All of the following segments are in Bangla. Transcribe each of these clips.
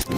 Hi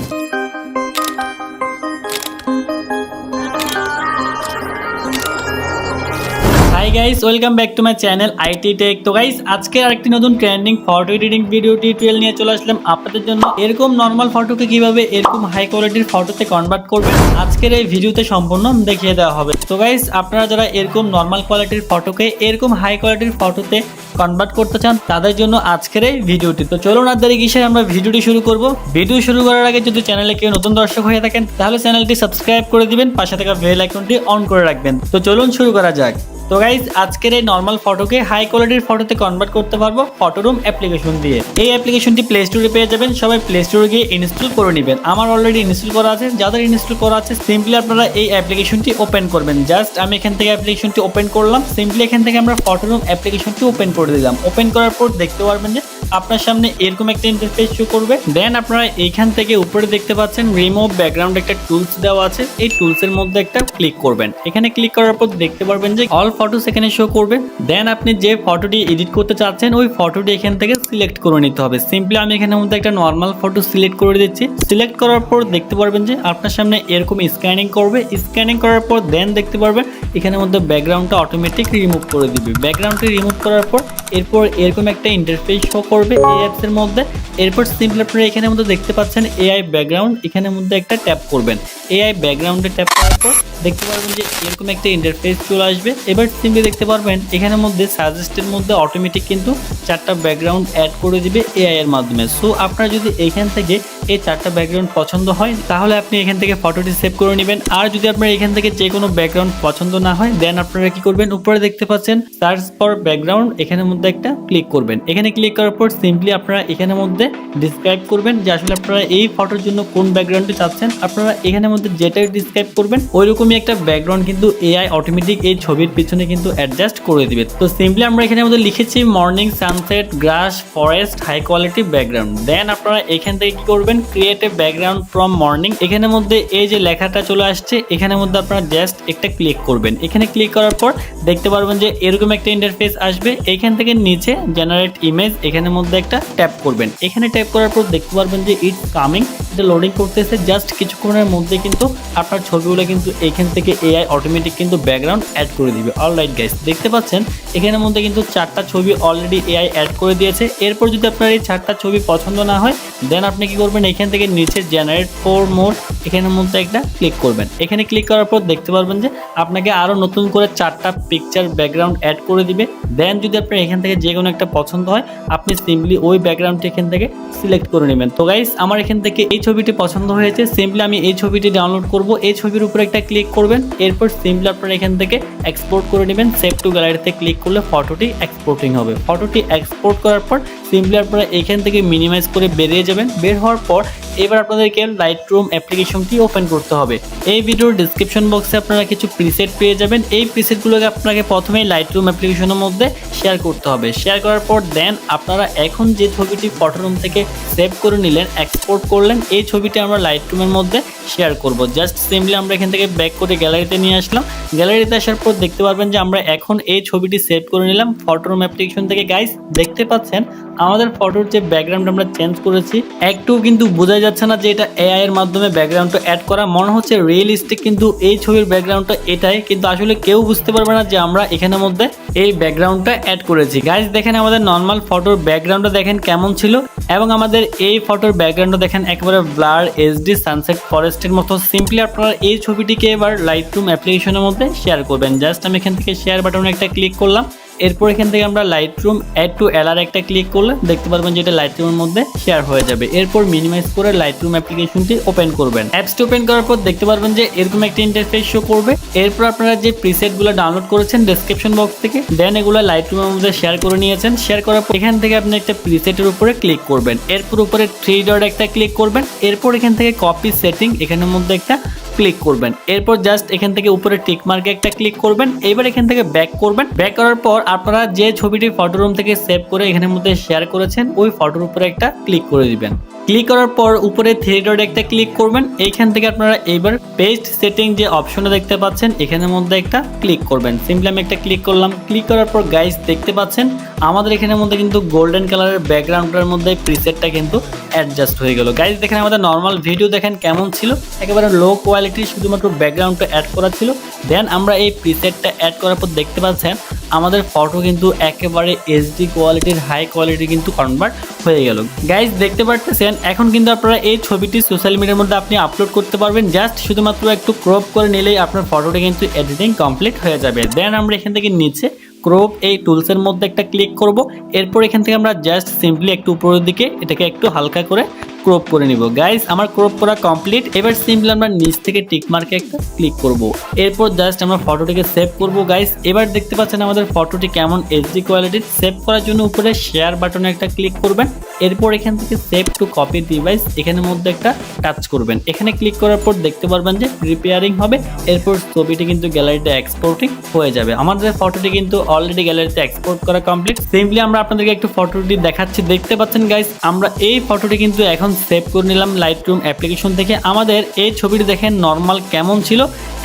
guys, welcome back to my channel IT take. তো গাইস, আজকে আরেকটি নতুন trending photo editing video tutorial নিয়ে চলে আসলাম আপনাদের জন্য। এরকম নর্মাল ফটোকে কিভাবে এরকম হাই কোয়ালিটির ফটোতে কনভার্ট করবেন আজকের এই ভিডিওতে সম্পূর্ণ দেখিয়ে দেওয়া হবে। তো গাইস, আপনারা যারা এরকম নর্মাল কোয়ালিটির ফটোকে এরকম হাই কোয়ালিটির ফটোতে কনভার্ট করতে চান তাদের জন্য আজকের এই ভিডিওটি। তো চলুন আর দেরি কিসের, আমরা ভিডিওটি শুরু করব। ভিডিও শুরু করার আগে যদি চ্যানেলে কেউ নতুন দর্শক হয়ে থাকেন তাহলে চ্যানেলটি সাবস্ক্রাইব করে দিবেন, পাশে থাকা বেল আইকনটি অন করে রাখবেন। তো চলুন শুরু করা যাক। তো গাইজ, আজকের এই নর্মাল ফটোকে হাই কোয়ালিটির ফটোতে কনভার্ট করতে পারবো ফটোরুম অ্যাপ্লিকেশন দিয়ে। এই অ্যাপ্লিকেশনটি প্লে স্টোরে পেয়ে যাবেন, সবাই প্লে স্টোরে গিয়ে ইনস্টল করে নেবেন। আমার অলরেডি ইনস্টল করা আছে, যাদের ইনস্টল করা আছে সিম্পলি আপনারা এই অ্যাপ্লিকেশনটি ওপেন করবেন। জাস্ট আমি এখান থেকে অ্যাপ্লিকেশনটি ওপেন করলাম, সিম্পলি এখান থেকে আমরা ফটোরুম অ্যাপ্লিকেশনটি ওপেন করে দিলাম। ওপেন করার পর দেখতে পারবেন যে আপনার সামনে এরকম একটা ইন্টারফেস শো করবে। দেন আপনারা এইখান থেকে উপরে দেখতে পাচ্ছেন রিমুভ ব্যাকগ্রাউন্ড একটা টুলস দেওয়া আছে, এই টুলসের মধ্যে একটা ক্লিক করবেন। এখানে ক্লিক করার পর দেখতে পারবেন যে অল ফটোস এখানে শো করবে। দেন আপনি যে ফটোটি এডিট করতে চাচ্ছেন ওই ফটোটি এখান থেকে সিলেক্ট করে নিতে হবে। সিম্পলি আমি এখানের মধ্যে একটা নর্মাল ফটো সিলেক্ট করে দিচ্ছি। সিলেক্ট করার পর দেখতে পারবেন যে আপনার সামনে এরকম স্ক্যানিং করবে। স্ক্যানিং করার পর দেন দেখতে পারবেন এখানের মধ্যে ব্যাকগ্রাউন্ডটা অটোমেটিক রিমুভ করে দিবে। ব্যাকগ্রাউন্ডটি রিমুভ করার পর এরপর এরকম একটা ইন্টারফেস শো করবে এই অ্যাপস এর মধ্যে। এরপর সিম্পলি আপনারা এখানের মধ্যে দেখতে পাচ্ছেন এআই ব্যাকগ্রাউন্ড, এখানের মধ্যে একটা ট্যাপ করবেন। এআই ব্যাকগ্রাউন্ডে ট্যাপ করার পর দেখতে পারবেন যে এরকম একটা ইন্টারফেস চলে আসবে। এবার সিম্পলি দেখতে পারবেন এখানের মধ্যে সাজেস্টের মধ্যে অটোমেটিক কিন্তু চারটা ব্যাকগ্রাউন্ড অ্যাড করে দিবে এআই এর মাধ্যমে। সো আপনারা যদি এখান থেকে এই চারটা ব্যাকগ্রাউন্ড পছন্দ হয় তাহলে আপনি এখান থেকে ফটোটি সেভ করে নেবেন। আর যদি আপনার এখান থেকে যে কোনো ব্যাকগ্রাউন্ড পছন্দ না হয় দেন আপনারা কি করবেন, উপরে দেখতে পাচ্ছেন সার্চ ফর ব্যাকগ্রাউন্ড, এখানের মধ্যে একটা ক্লিক করবেন। এখানে ক্লিক করার পর সিম্পলি আপনারা এখানের মধ্যে ডিসক্রাইব করবেন যে আসলে আপনারা এই ফটোর জন্য কোন ব্যাকগ্রাউন্ডটি চাচ্ছেন। আপনারা এখানের মধ্যে যেটাই ডিসক্রাইব করবেন ওইরকমই একটা ব্যাকগ্রাউন্ড কিন্তু এআই অটোমেটিক এই ছবির পিছনে কিন্তু অ্যাডজাস্ট করে দিবে। তো সিম্পলি আমরা এখানের মধ্যে লিখেছি মর্নিং সানসেট গ্রাস ফরেস্ট হাই কোয়ালিটি ব্যাকগ্রাউন্ড। দেন আপনারা এখান থেকে কি করবেন, create a background from morning. এখানের মধ্যে এই যে লেখাটা চলে আসছে এখানের মধ্যে আপনারা জাস্ট একটা ক্লিক করবেন। এখানে ক্লিক করার পর দেখতে পারবেন যে এরকম একটা ইন্টারফেস আসবে। এখান থেকে নিচে জেনারেট ইমেজ, এখানের মধ্যে একটা ট্যাপ করবেন। এখানে ট্যাপ করার পর দেখতে পারবেন যে ইটস কামিং, এটা লোডিং করতেছে। জাস্ট কিছুক্ষণের মধ্যে কিন্তু আপনার ছবিগুলো কিন্তু এখান থেকে এআই অটোমেটিক কিন্তু ব্যাকগ্রাউন্ড অ্যাড করে দিবে। অলরাইট গাইস, দেখতে পাচ্ছেন এখানের মধ্যে কিন্তু চারটা ছবি অলরেডি এআই অ্যাড করে দিয়েছে। এরপর যদি আপনার এই চারটা ছবি পছন্দ না হয় দেন আপনি কি করবেন, এখান থেকে নিচে জেনারেট ফর মোর এখানের মধ্যে একটা ক্লিক করবেন। এখানে ক্লিক করার পর দেখতে পারবেন যে আপনাকে আরো নতুন করে চারটা পিকচার ব্যাকগ্রাউন্ড অ্যাড করে দিবে। দেন যদি আপনার এখান থেকে যে কোনো একটা পছন্দ হয় আপনি সিম্পলি ওই ব্যাকগ্রাউন্ডটি এখান থেকে সিলেক্ট করে নেবেন। তো গাইস, আমার এখান থেকে এই ছবিটি পছন্দ হয়েছে, সিম্পলি আমি এই ছবিটি ডাউনলোড করব। এই ছবির উপরে একটা ক্লিক করবেন। এরপর সিম্পলি আপনারা এখান থেকে এক্সপোর্ট করে নেবেন। সেভ টু গ্যালারিতে ক্লিক করলে ফটোটি এক্সপোর্টিং হবে। ফটোটি এক্সপোর্ট করার পর সিম্পলি আপনারা এখান থেকে মিনিমাইজ করে বেরিয়ে যাবেন। বের হওয়ার পর এবার আপনাদেরকে লাইটরুম অ্যাপ্লিকেশনটি ওপেন করতে হবে। এই ভিডিওর ডিসক্রিপশন বক্সে আপনারা কিছু প্রিসেট পেয়ে যাবেন। এই প্রিসেটগুলোকে আপনাকে প্রথমেই লাইটরুম অ্যাপ্লিকেশনের মধ্যে শেয়ার করতে হবে। শেয়ার করার পর দেন আপনারা এখন যে ছবিটি ফটোরুম থেকে সেভ করে নিলেন, এক্সপোর্ট করলেন, এই ছবিটি আমরা লাইটরুমের মধ্যে শেয়ার করব। জাস্ট সিম্পলি আমরা এখান থেকে ব্যাক করে গ্যালারিতে নিয়ে আসলাম। গ্যালারিতে আসার পর দেখতে পারবেন যে আমরা এখন এই ছবিটি সেভ করে নিলাম ফটোরুম অ্যাপ্লিকেশন থেকে। গাইস, দেখতে পাচ্ছেন আমাদের ফটোর যে ব্যাকগ্রাউন্ড আমরা চেঞ্জ করেছি একটু কিন্তু বোঝা যাচ্ছে না যে এটা এআই এর মাধ্যমে ব্যাকগ্রাউন্ডটা অ্যাড করা, মনে হচ্ছে রিয়েলিস্টিক কিন্তু এই ছবির ব্যাকগ্রাউন্ডটা এটাই, কিন্তু আসলে কেউ বুঝতে পারবে না যে আমরা এখানের মধ্যে এই ব্যাকগ্রাউন্ডটা অ্যাড করেছি। গাইস, দেখেন আমাদের নর্মাল ফটোর ব্যাকগ্রাউন্ডটা দেখেন কেমন ছিল এবং আমাদের এই ফটোর ব্যাকগ্রাউন্ডটা দেখেন একেবারে ব্লার এইচডি সানসেট ফরেস্টের মতো। সিম্পলি আপনারা এই ছবিটিকে এবার লাইটরুম অ্যাপ্লিকেশনের মধ্যে শেয়ার করবেন। জাস্ট আমি এখান থেকে শেয়ার বাটনে একটা ক্লিক করলাম। এরপর এখান থেকে আমরা লাইটরুম অ্যাড টু এলআর একটা ক্লিক করলে দেখতে পারবেন যে এটা লাইটরুমের মধ্যে শেয়ার হয়ে যাবে। এরপর মিনিমাইজ করে লাইটরুম অ্যাপ্লিকেশনটি ওপেন করবেন। অ্যাপসটি ওপেন করার পর দেখতে পারবেন যে এরকম একটা ইন্টারফেস শো করবে। এরপর আপনারা যে প্রিসেটগুলো ডাউনলোড করেছেন ডেসক্রিপশন বক্স থেকে দেন এগুলো লাইটরুমের মধ্যে শেয়ার করে নিয়েছেন। শেয়ার করার পর এখান থেকে আপনি একটা প্রিসেটের উপরে ক্লিক করবেন। এরপর উপরে 3 ডট একটা ক্লিক করবেন। এরপর এখান থেকে কপি সেটিং এখানের মধ্যে একটা ক্লিক করবেন। এরপর জাস্ট এখান থেকে উপরে টিক মার্কে একটা ক্লিক করবেন। এবার এখান থেকে ব্যাক করবেন। ব্যাক করার পর আপনারা যে ছবিটি ফটোরুম থেকে সেভ করে এখানের মধ্যে শেয়ার করেছেন ওই ফটোর উপরে একটা ক্লিক করে দিবেন। ক্লিক করার পর উপরে 3 ডট একটা ক্লিক করবেন। এইখান থেকে আপনারা এবার পেস্ট সেটিং যে অপশনটা দেখতে পাচ্ছেন এখানের মধ্যে একটা ক্লিক করবেন। সিম্পলি আমি একটা ক্লিক করলাম। ক্লিক করার পর গাইস দেখতে পাচ্ছেন আমাদের এখানের মধ্যে কিন্তু গোল্ডেন কালারের ব্যাকগ্রাউন্ডের মধ্যে প্রিসেটটা কিন্তু অ্যাডজাস্ট হয়ে গেল। গাইজ দেখেন আমাদের নর্মাল ভিডিও দেখেন কেমন ছিল, একেবারে লো কোয়ালিটি, শুধুমাত্র ব্যাকগ্রাউন্ডটা অ্যাড করা ছিল। দেন আমরা এই প্রিসেটটা অ্যাড করার পর দেখতে পাচ্ছেন আমাদের ফটো কিন্তু একেবারে এইচডি কোয়ালিটির হাই কোয়ালিটি কিন্তু কনভার্ট হয়ে গেল। গাইজ দেখতে পারতেছেন এখন কিন্তু আপনারা এই ছবিটি সোশ্যাল মিডিয়ার মধ্যে আপনি আপলোড করতে পারবেন। জাস্ট শুধুমাত্র একটু ক্রপ করে নিলেই আপনার ফটোটি কিন্তু এডিটিং কমপ্লিট হয়ে যাবে। দেন আমরা এখান থেকে নিচে ক্রপ এই টুলসের মধ্যে একটা ক্লিক করব। এরপর এখান থেকে আমরা জাস্ট সিম্পলি একটু উপরের দিকে এটাকে একটু হালকা করে ক্রপ করে নিব। গাইস আমার ক্রপ করা কমপ্লিট। এবার সিম্পলি আমরা নিচ থেকে টিক মার্কে একটা ক্লিক করব। এরপর জাস্ট আমরা ফটোটিকে সেভ করব। গাইস এবার দেখতে পাচ্ছেন আমাদের ফটোটি কেমন এইচডি কোয়ালিটির। সেভ করার জন্য উপরে শেয়ার বাটনে একটা ক্লিক করবেন। এরপর এখান থেকে সেভ টু কপি ডিভাইস এখানের মধ্যে একটা টাচ করবেন। এখানে ক্লিক করার পর দেখতে পারবেন যে প্রিপেয়ারিং হবে। এরপর ছবিটি কিন্তু গ্যালারিতে এক্সপোর্টিং হয়ে যাবে। আমাদের ফটোটি কিন্তু অলরেডি গ্যালারিতে এক্সপোর্ট করা কমপ্লিট। সিম্পলি আমরা আপনাদেরকে একটু ফটোটি দেখাচ্ছি। দেখতে পাচ্ছেন গাইস আমরা এই ফটোটি কিন্তু এখন সেভ করে নিলাম লাইটরুম অ্যাপ্লিকেশন থেকে। আমাদের এই ছবিটি দেখেন নর্মাল কেমন ছিল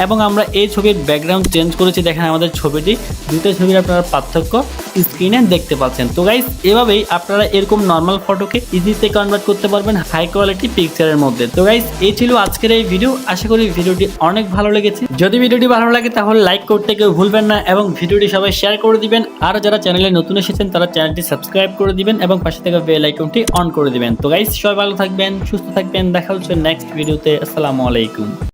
এবং আমরা এই ছবির ব্যাকগ্রাউন্ড চেঞ্জ করেছি। দেখেন আমাদের ছবিটি, দুটো ছবির আপনারা পার্থক্য স্ক্রিনে দেখতে পাচ্ছেন। তো গাইস এভাবেই আপনারা এরকম নর্মাল ফটোকে ইজিতে কনভার্ট করতে পারবেন হাই কোয়ালিটি পিকচারের মধ্যে। তো গাইস এই ছিল আজকের এই ভিডিও। আশা করি ভিডিওটি অনেক ভালো লেগেছে। যদি ভিডিওটি ভালো লাগে তাহলে লাইক করতে কেউ ভুলবেন না এবং ভিডিওটি সবাই শেয়ার করে দিবেন। আর যারা চ্যানেলে নতুন এসেছেন তারা চ্যানেলটি সাবস্ক্রাইব করে দিবেন এবং পাশে থাকা বেল আইকনটি অন করে দিবেন। তো গাইস সবাই ভালো থাকবেন, সুস্থ থাকবেন। দেখা হচ্ছে নেক্সট ভিডিওতে। আসসালামু আলাইকুম।